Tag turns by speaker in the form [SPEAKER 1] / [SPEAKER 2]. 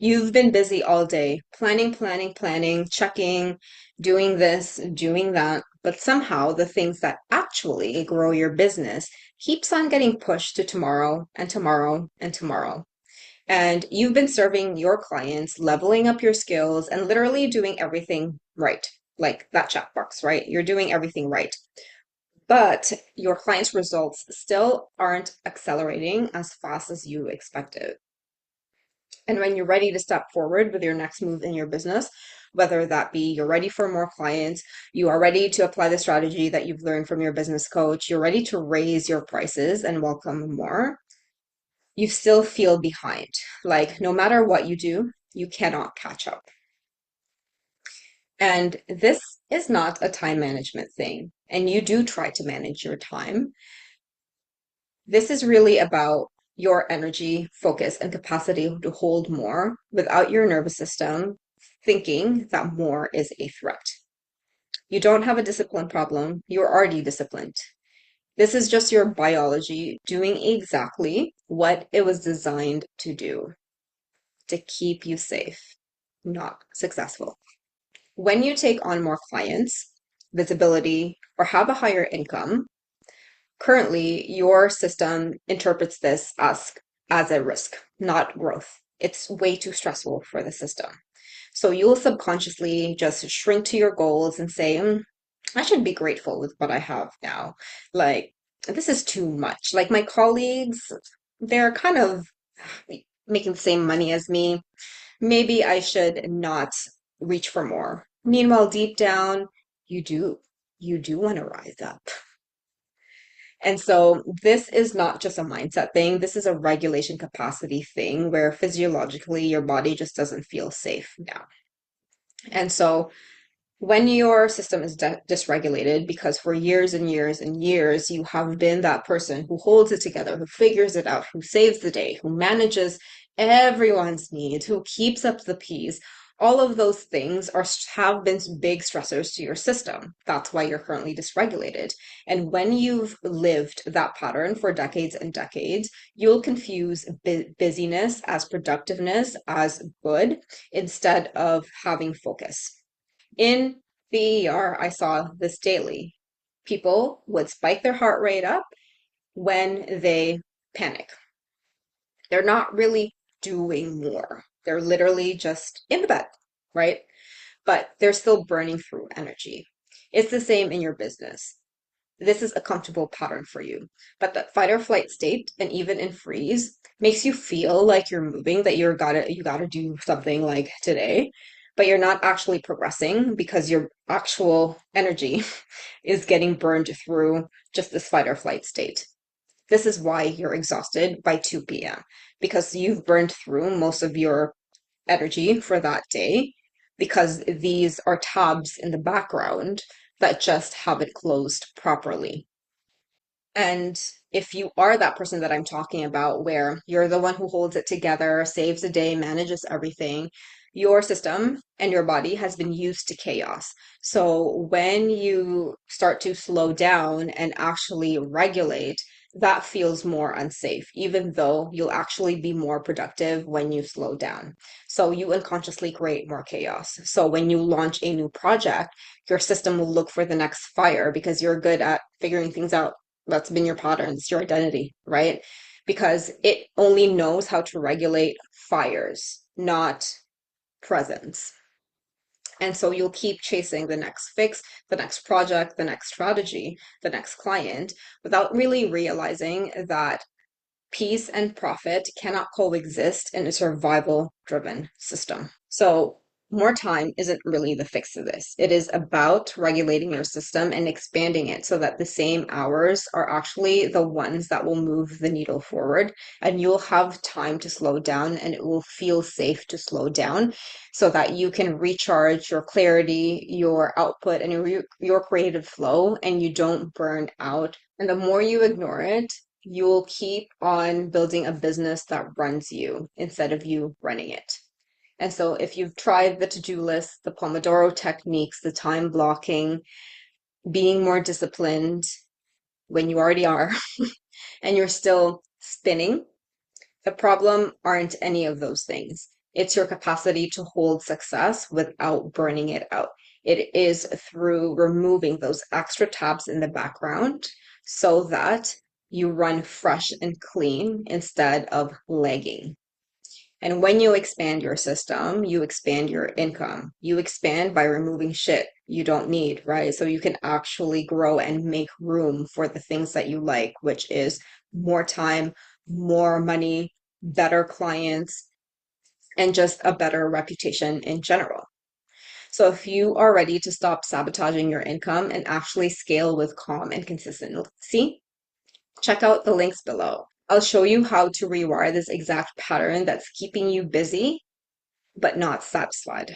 [SPEAKER 1] You've been busy all day, planning, planning, planning, checking, doing this, doing that, but somehow the things that actually grow your business keeps on getting pushed to tomorrow and tomorrow and tomorrow. And you've been serving your clients, leveling up your skills, and literally doing everything right. Like that checkbox, right? You're doing everything right. But your clients' results still aren't accelerating as fast as you expected. And when you're ready to step forward with your next move in your business, whether that be you're ready for more clients, you are ready to apply the strategy that you've learned from your business coach, you're ready to raise your prices and welcome more, you still feel behind. Like no matter what you do, you cannot catch up. And this is not a time management thing. And you do try to manage your time. This is really about your energy, focus, and capacity to hold more without your nervous system thinking that more is a threat. You don't have a discipline problem. You're already disciplined. This is just your biology doing exactly what it was designed to do, to keep you safe, not successful. When you take on more clients, visibility, or have a higher income, currently, your system interprets this as a risk, not growth. It's way too stressful for the system. So you'll subconsciously just shrink to your goals and say, I should be grateful with what I have now. Like, this is too much. Like, my colleagues, they're kind of making the same money as me. Maybe I should not reach for more. Meanwhile, deep down, you do. You do want to rise up. And so this is not just a mindset thing. This is a regulation capacity thing where physiologically your body just doesn't feel safe now. And so when your system is dysregulated, because for years and years and years, you have been that person who holds it together, who figures it out, who saves the day, who manages everyone's needs, who keeps up the peace, all of those things have been big stressors to your system. That's why you're currently dysregulated. And when you've lived that pattern for decades and decades, you'll confuse busyness as productiveness as good instead of having focus. In the ER, I saw this daily. People would spike their heart rate up when they panic. They're not really doing more. They're literally just in the bed, right? But they're still burning through energy. It's the same in your business. This is a comfortable pattern for you. But that fight or flight state, and even in freeze, makes you feel like you're moving, that you gotta do something like today, but you're not actually progressing because your actual energy is getting burned through just this fight or flight state. This is why you're exhausted by 2 p.m. because you've burned through most of your energy for that day because these are tabs in the background that just haven't closed properly. And if you are that person that I'm talking about, where you're the one who holds it together, saves the day, manages everything, your system and your body has been used to chaos. So when you start to slow down and actually regulate, that feels more unsafe, even though you'll actually be more productive when you slow down. So you unconsciously create more chaos. So when you launch a new project, your system will look for the next fire because you're good at figuring things out. That's been your pattern, it's your identity, right? Because it only knows how to regulate fires, not presence. And so you'll keep chasing the next fix, the next project, the next strategy, the next client without really realizing that peace and profit cannot coexist in a survival driven system. So, more time isn't really the fix to this. It is about regulating your system and expanding it so that the same hours are actually the ones that will move the needle forward. And you'll have time to slow down and it will feel safe to slow down so that you can recharge your clarity, your output, and your creative flow, and you don't burn out. And the more you ignore it, you'll keep on building a business that runs you instead of you running it. And so if you've tried the to-do list, the Pomodoro techniques, the time blocking, being more disciplined when you already are, and you're still spinning, the problem aren't any of those things. It's your capacity to hold success without burning it out. It is through removing those extra tabs in the background so that you run fresh and clean instead of lagging. And when you expand your system, you expand your income. You expand by removing shit you don't need, right? So you can actually grow and make room for the things that you like, which is more time, more money, better clients, and just a better reputation in general. So if you are ready to stop sabotaging your income and actually scale with calm and consistency, check out the links below. I'll show you how to rewire this exact pattern that's keeping you busy but not satisfied.